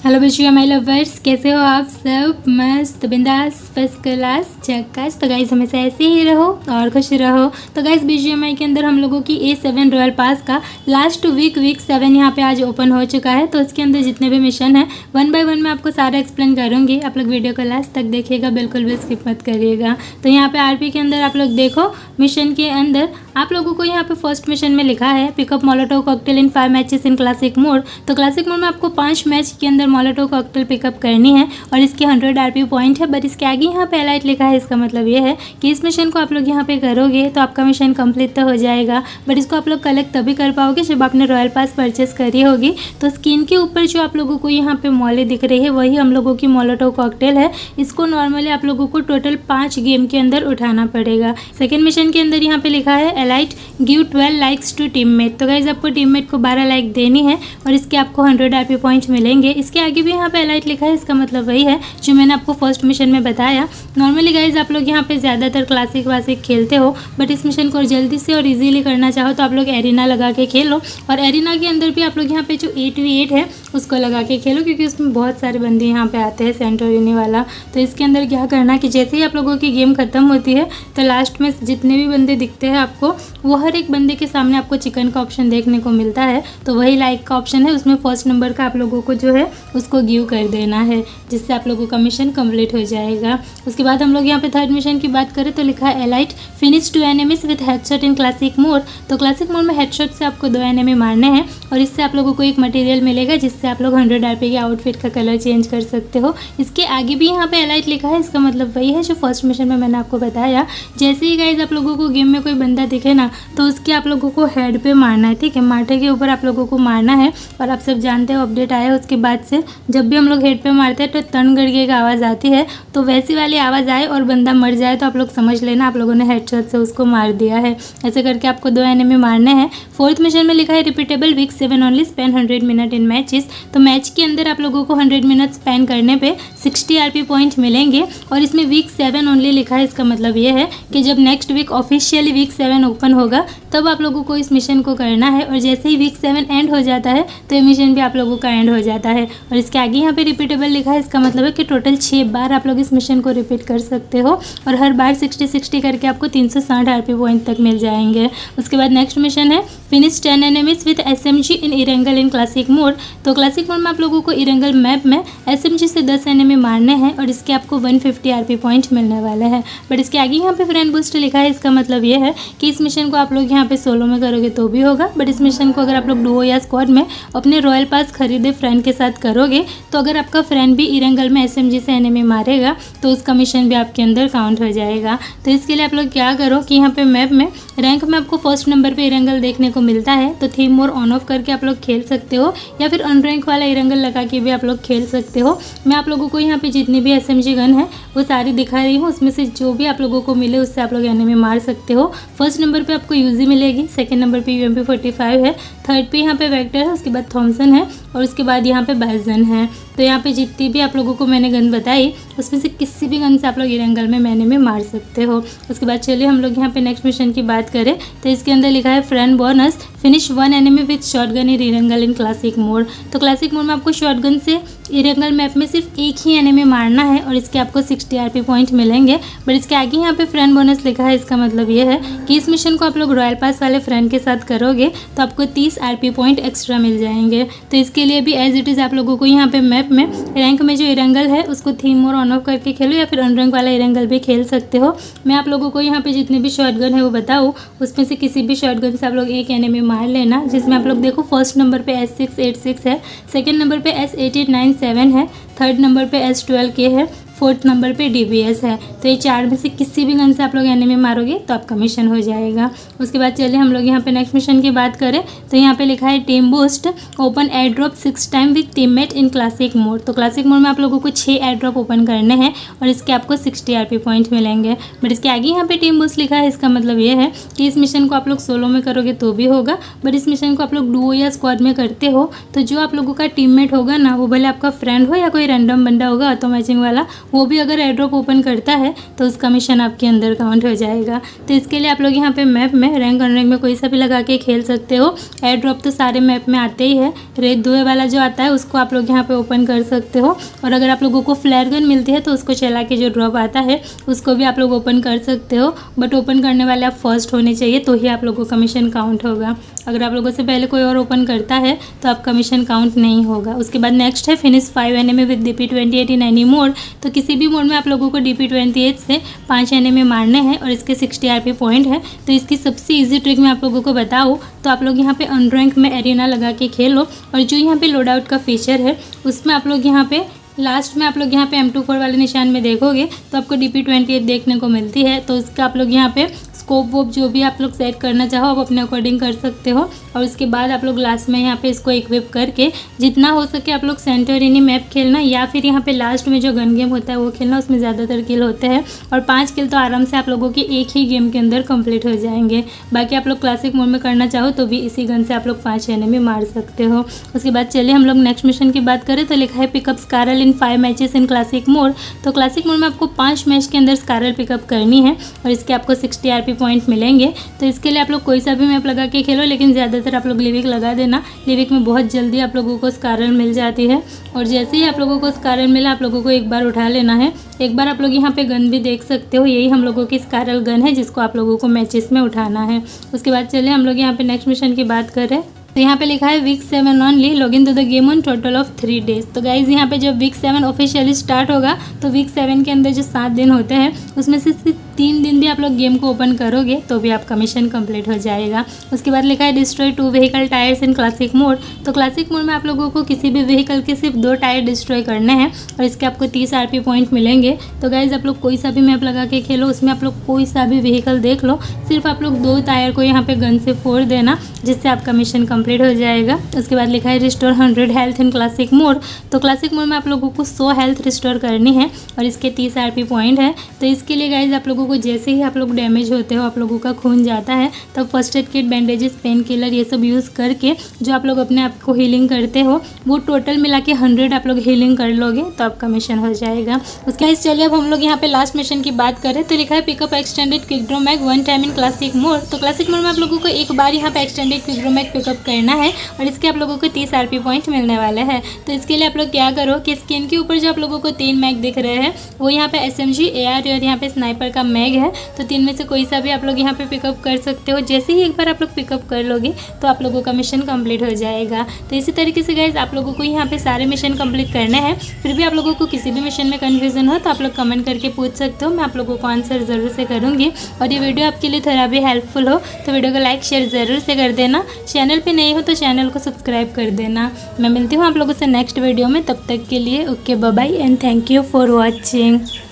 Hello बच्चियों my lovers, कैसे हो आप सब? मस्त बिंदास फर्स्ट क्लास झक्कास। तो गाइस हमेशा ऐसे ही रहो और खुश रहो। तो गाइस बीजीएमआई के अंदर हम लोगों की A7 रॉयल पास का लास्ट वीक 7 यहाँ पे आज ओपन हो चुका है। तो उसके अंदर जितने भी मिशन है 1 बाय 1 मैं आपको सारा एक्सप्लेन करूँगी। आप लोग वीडियो को लास्ट तक देखिएगा, बिल्कुल भी स्किप मत करिएगा। तो यहाँ पे आरपी के अंदर आप लोग देखो, मिशन के अंदर आप लोगों को यहाँ पे फर्स्ट मिशन में लिखा है pickup Molotov cocktail in 5 matches in classic mode. तो क्लासिक मोड में आपको 5 मैच के अंदर मोलोटोव कॉकटेल पिकअप करनी है और इसके 100 आरपी पॉइंट है। बट इसके आगे यहाँ पे एलाइट लिखा है, इसका मतलब ये है कि इस मिशन को आप लोग यहाँ पे करोगे तो आपका मिशन कंप्लीट तो हो जाएगा, बट इसको आप लोग कलेक्ट तभी कर पाओगे जब आपने रॉयल पास परचेस करी होगी। तो स्क्रीन के ऊपर जो आप लोगों को यहाँ पे मॉले दिख रही है वही हम लोगों की मोलोटोव कॉकटेल है। इसको नॉर्मली आप लोगों को टोटल 5 गेम के अंदर उठाना पड़ेगा। सेकेंड मिशन के अंदर यहाँ पे लिखा है elite give 12 likes to teammate. तो गाइज आपको टीममेट को 12 लाइक देनी है और इसके आपको 100 आरपी पॉइंट मिलेंगे। इसके आगे भी यहाँ पे एलाइट लिखा है, इसका मतलब वही है जो मैंने आपको फर्स्ट मिशन में बताया। नॉर्मली गाइज आप लोग यहाँ पे ज़्यादातर क्लासिक वासिक खेलते हो, बट इस मिशन को जल्दी से और इजीली करना चाहो तो आप लोग एरिना लगा के खेलो। और एरिना के अंदर भी आप लोग यहाँ पे जो 8v8 है उसको लगा के खेलो, क्योंकि उसमें बहुत सारे बंदे यहाँ पे आते हैं सेंटोरिनी वाला। तो इसके अंदर क्या करना कि जैसे ही आप लोगों की गेम खत्म होती है तो लास्ट में जितने भी बंदे दिखते हैं आपको, वो हर एक बंदे के सामने आपको चिकन का ऑप्शन देखने को मिलता है। तो वही लाइक का ऑप्शन है, उसमें फर्स्ट नंबर का आप लोगों को जो है उसको गिव कर देना है, जिससे आप लोगों का मिशन कंप्लीट हो जाएगा। उसके बाद हम लोग यहाँ पे थर्ड मिशन की बात करें तो लिखा है elite finish 2 enemies with headshot in classic mode. तो क्लासिक मोड में हेडशॉट से आपको 2 एनिमी मारने हैं और इससे आप लोगों को एक मटेरियल मिलेगा जिससे आप लोग 100 आरपी के आउटफिट का कलर चेंज कर सकते हो। इसके आगे भी यहाँ पे एलाइट लिखा है, इसका मतलब वही है जो फर्स्ट मिशन में मैंने आपको बताया। जैसे ही गाइज आप लोगों को गेम में कोई बंदा दिखे ना तो उसके आप लोगों को हेड पे मारना है, ठीक है, माथे के ऊपर आप लोगों को मारना है। और आप सब जानते हो अपडेट आया उसके बाद से जब भी हम लोग हेड पे मारते हैं तो तन गड़गे का आवाज़ आती है, तो वैसी वाली आवाज़ आए और बंदा मर जाए तो आप लोग समझ लेना आप लोगों ने हेडशॉट से उसको मार दिया है। ऐसे करके आपको 2 एनिमी मारने हैं। फोर्थ मिशन में लिखा है repeatable week 7 only spend 100 minute in matches. तो मैच के अंदर आप लोगों को 100 मिनट स्पेंड करने पे 60 आरपी पॉइंट मिलेंगे और इसमें वीक 7 ओनली लिखा है। इसका मतलब ये है कि जब next week officially week 7 open होगा तब आप लोगों को इस मिशन को करना है, और जैसे ही वीक 7 एंड हो जाता है तो ये मिशन भी आप लोगों का एंड हो जाता है। और इसके आगे यहाँ पे रिपीटेबल लिखा है, इसका मतलब है कि टोटल 6 बार आप लोग इस मिशन को रिपीट कर सकते हो और हर बार 60 करके आपको 360 आरपी पॉइंट तक मिल जाएंगे। उसके बाद नेक्स्ट मिशन है finish 10 enemies with SMG in Erangel in classic mode. तो क्लासिक मोड में आप लोगों को इरेंगल मैप में एसएमजी से 10 एनिमी मारने हैं और इसके आपको 150 आरपी पॉइंट मिलने वाले हैं। बट इसके आगे यहाँ पे फ्रेंड बूस्ट लिखा है, इसका मतलब ये है कि इस मिशन को आप लोग यहाँ पे सोलो में करोगे तो भी होगा, बट इस मिशन को अगर आप लोग डुओ या स्क्वाड में अपने रॉयल पास खरीदे फ्रेंड के साथ करोगे तो अगर आपका फ्रेंड भी इरेंगल में एसएमजी से एनिमी मारेगा तो उसका मिशन भी आपके अंदर काउंट हो जाएगा। तो इसके लिए आप लोग क्या करो कि यहाँ पे मैप में रैंक में आपको फर्स्ट नंबर पे इरेंगल देखने को मिलता है, तो थीम मोड ऑन ऑफ करके आप लोग खेल सकते हो या फिर अनरैंक वाला इरेंगल लगा के भी आप लोग खेल सकते हो। मैं आप लोगों को यहाँ पे जितनी भी एसएमजी गन है वो सारी दिखा रही हूँ, उसमें से जो भी आप लोगों को मिले उससे आप लोग एनिमी मार सकते हो। फर्स्ट नंबर पे आपको यूजी मिलेगी, सेकंड नंबर पे UMP45 है, थर्ड पे यहाँ पे वेक्टर है, उसके बाद थॉमसन है और उसके बाद यहाँ पे बाइजन है। तो यहाँ पे जितनी भी आप लोगों को मैंने गन बताई उसमें से किसी भी गन से आप लोग इरेंगल में एनिमी मार सकते हो। उसके बाद चलिए हम लोग यहाँ पे नेक्स्ट मिशन की बात करें तो इसके अंदर लिखा है friend bonus finish 1 enemy with shotgun in Erangel in classic mode. तो क्लासिक मोड में आपको शॉटगन से इरेंगल मैप में सिर्फ एक ही एनिमी मारना है और इसके आपको 60 आरपी पॉइंट मिलेंगे। बट इसके आगे यहाँ पे फ्रेंड बोनस लिखा है, इसका मतलब ये है कि इस मिशन को आप लोग रॉयल पास वाले फ्रेंड के साथ करोगे तो आपको 30 आरपी पॉइंट एक्स्ट्रा मिल जाएंगे। तो इसके लिए भी एज इट इज़ आप लोगों को यहाँ पे मैप में रैंक में जो इरेंगल है उसको थीम मोड ऑन ऑफ करके खेलो या फिर अनरैंक वाला इरेंगल भी खेल सकते हो। मैं आप लोगों को यहाँ पे जितने भी शॉटगन है वो बताऊँ, उसमें से किसी भी शॉटगन से आप लोग एक एनिमी मार लेना, जिसमें आप लोग देखो फर्स्ट नंबर पे S686 है, सेकेंड नंबर पे S8897 है, थर्ड नंबर पे S12K है, फोर्थ नंबर पे DBS है। तो ये 4 में से किसी भी गन से आप लोग एनिमी मारोगे तो आपका मिशन हो जाएगा। उसके बाद चलिए हम लोग यहाँ पे नेक्स्ट मिशन की बात करें तो यहाँ पे लिखा है team boost open air drop 6 time with teammate in classic mode. तो क्लासिक मोड में आप लोगों को 6 एयर ड्रॉप ओपन करने हैं और इसके आपको 60 आरपी पॉइंट मिलेंगे। बट इसके आगे यहाँ पे टीम बूस्ट लिखा है, इसका मतलब ये है कि इस मिशन को आप लोग सोलो में करोगे तो भी होगा, बट इस मिशन को आप लोग डुओ या स्क्वाड में करते हो तो जो आप लोगों का टीममेट होगा ना, वो भले आपका फ्रेंड हो या कोई रैंडम बंदा होगा ऑटो मैचिंग वाला, वो भी अगर एयर ड्रॉप ओपन करता है तो उसका मिशन आपके अंदर काउंट हो जाएगा। तो इसके लिए आप लोग यहाँ पे मैप में रैंक अनरैंक में कोई सा भी लगा के खेल सकते हो। एयर ड्रॉप तो सारे मैप में आते ही है, रेत धुएं वाला जो आता है उसको आप लोग यहाँ पे ओपन कर सकते हो। और अगर आप लोगों को फ्लेयर गन मिलती है तो उसको चला के जो ड्रॉप आता है उसको भी आप लोग ओपन कर सकते हो। बट ओपन करने वाले आप फर्स्ट होने चाहिए तो ही आप लोगों का मिशन काउंट होगा। अगर आप लोगों से पहले कोई और ओपन करता है तो आपका मिशन काउंट नहीं होगा। उसके बाद नेक्स्ट है finish 5 enemy with DP28 in any mode. तो किसी भी मोड में आप लोगों को DP28 से 5 एनिमी मारने हैं और इसके 60 RP पॉइंट है। तो इसकी सबसे ईजी ट्रिक मैं आप लोगों को बताऊँ तो आप लोग यहाँ पे अनरैंक में एरिना लगा के खेलो और जो यहाँ पे लोड आउट का फीचर है उसमें आप लोग यहाँ पे लास्ट में आप लोग यहाँ पे M24 वाले निशान में देखोगे तो आपको DP28 देखने को मिलती है। तो उसका आप लोग यहाँ पे स्कोप वोप जो भी आप लोग सेट करना चाहो आप अपने अकॉर्डिंग कर सकते हो। और उसके बाद आप लोग लास्ट में यहाँ पे इसको इक्विप करके जितना हो सके आप लोग सेंटोरिनी मैप खेलना या फिर यहाँ पे लास्ट में जो गन गेम होता है वो खेलना, उसमें ज़्यादातर किल होते हैं और 5 किल तो आराम से आप लोगों के एक ही गेम के अंदर कंप्लीट हो जाएंगे। बाकी आप लोग क्लासिक मोड में करना चाहो तो भी इसी गन से आप लोग 5 एनिमी मार सकते हो। उसके बाद चलिए हम लोग नेक्स्ट मिशन की बात करें तो लिखा है pick up SCAR L in 5 matches in classic mode. तो क्लासिक मोड में आपको 5 मैच के अंदर स्कारल पिकअप करनी है और इसके आपको 60 RP पॉइंट मिलेंगे। तो इसके लिए आप लोग कोई सा भी मैप लगा के खेलो, लेकिन ज़्यादातर आप लोग लिविक लगा देना। लिविक में बहुत जल्दी आप लोगों को स्कारल मिल जाती है और जैसे ही आप लोगों को स्कारल मिला आप लोगों को एक बार उठा लेना है। एक बार आप लोग यहाँ पे गन भी देख सकते हो, यही हम लोगों की स्कारल गन है जिसको आप लोगों को मैचेस में उठाना है। उसके बाद चलिए हम लोग यहाँ पे नेक्स्ट मिशन की बात करें तो यहाँ पे लिखा है week 7 only log in to the game on total of 3 days. तो गाइज यहाँ पे जब वीक 7 ऑफिशियली स्टार्ट होगा तो वीक 7 के अंदर जो 7 दिन होते हैं उसमें से सिर्फ 3 दिन भी आप लोग गेम को ओपन करोगे तो भी आपका मिशन कंप्लीट हो जाएगा। उसके बाद लिखा है डिस्ट्रॉय 2 व्हीकल टायर्स इन क्लासिक मोड। तो क्लासिक मोड में आप लोगों को किसी भी व्हीकल के सिर्फ 2 टायर डिस्ट्रॉय करने हैं और इसके आपको 30 RP पॉइंट मिलेंगे। तो गाइज आप लोग कोई सा भी मैप लगा के खेलो, उसमें आप लोग कोई सा भी व्हीकल देख लो, सिर्फ आप लोग 2 टायर को यहाँ पे गन से फोड़ देना जिससे आपका मिशन कंप्लीट हो जाएगा। उसके बाद लिखा है रिस्टोर 100 हेल्थ इन क्लासिक मोड। तो क्लासिक मोड में आप लोगों को 100 हेल्थ रिस्टोर करनी है और इसके 30 RP पॉइंट है। तो इसके लिए गाइज आप लोगों को जैसे ही आप लोग डैमेज होते हो, आप लोगों का खून जाता है, तब first aid kit, bandages, pain killer ये सब यूज़ करके जो आप लोग अपने आप को हीलिंग करते हो वो टोटल मिला के 100 आप लोग हीलिंग कर लोगे तो आपका मिशन हो जाएगा। उसके बाद चलिए अब हम लोग यहाँ पे लास्ट मिशन की बात करें तो लिखा है pickup extended quick draw mag 1 time in classic mode. तो क्लासिक मोड में आप लोगों को एक बार यहाँ पे extended quick draw mag pickup करना है और इसके आप लोगों को 30 RP पॉइंट मिलने वाले हैं। तो इसके लिए आप लोग क्या करो कि स्क्रीन के ऊपर जो आप लोगों को 3 मैग दिख रहे हैं वो यहाँ पे SMG, AR और यहाँ पे स्नाइपर का मैग है। तो 3 में से कोई सा भी आप लोग यहाँ पे पिकअप कर सकते हो। जैसे ही एक बार आप लोग पिकअप कर लोगे तो आप लोगों का मिशन कंप्लीट हो जाएगा। तो इसी तरीके से गाइज आप लोगों को यहाँ पे सारे मिशन कंप्लीट करने हैं। फिर भी आप लोगों को किसी भी मिशन में कन्फ्यूजन हो तो आप लोग कमेंट करके पूछ सकते हो, मैं आप लोगों को आंसर ज़रूर से करूँगी। और ये वीडियो आपके लिए थोड़ा भी हेल्पफुल हो तो वीडियो को लाइक शेयर ज़रूर से कर देना। चैनल पर नए हो तो चैनल को सब्सक्राइब कर देना। मैं मिलती हूँ आप लोगों से नेक्स्ट वीडियो में, तब तक के लिए okay bye bye and thank you for watching.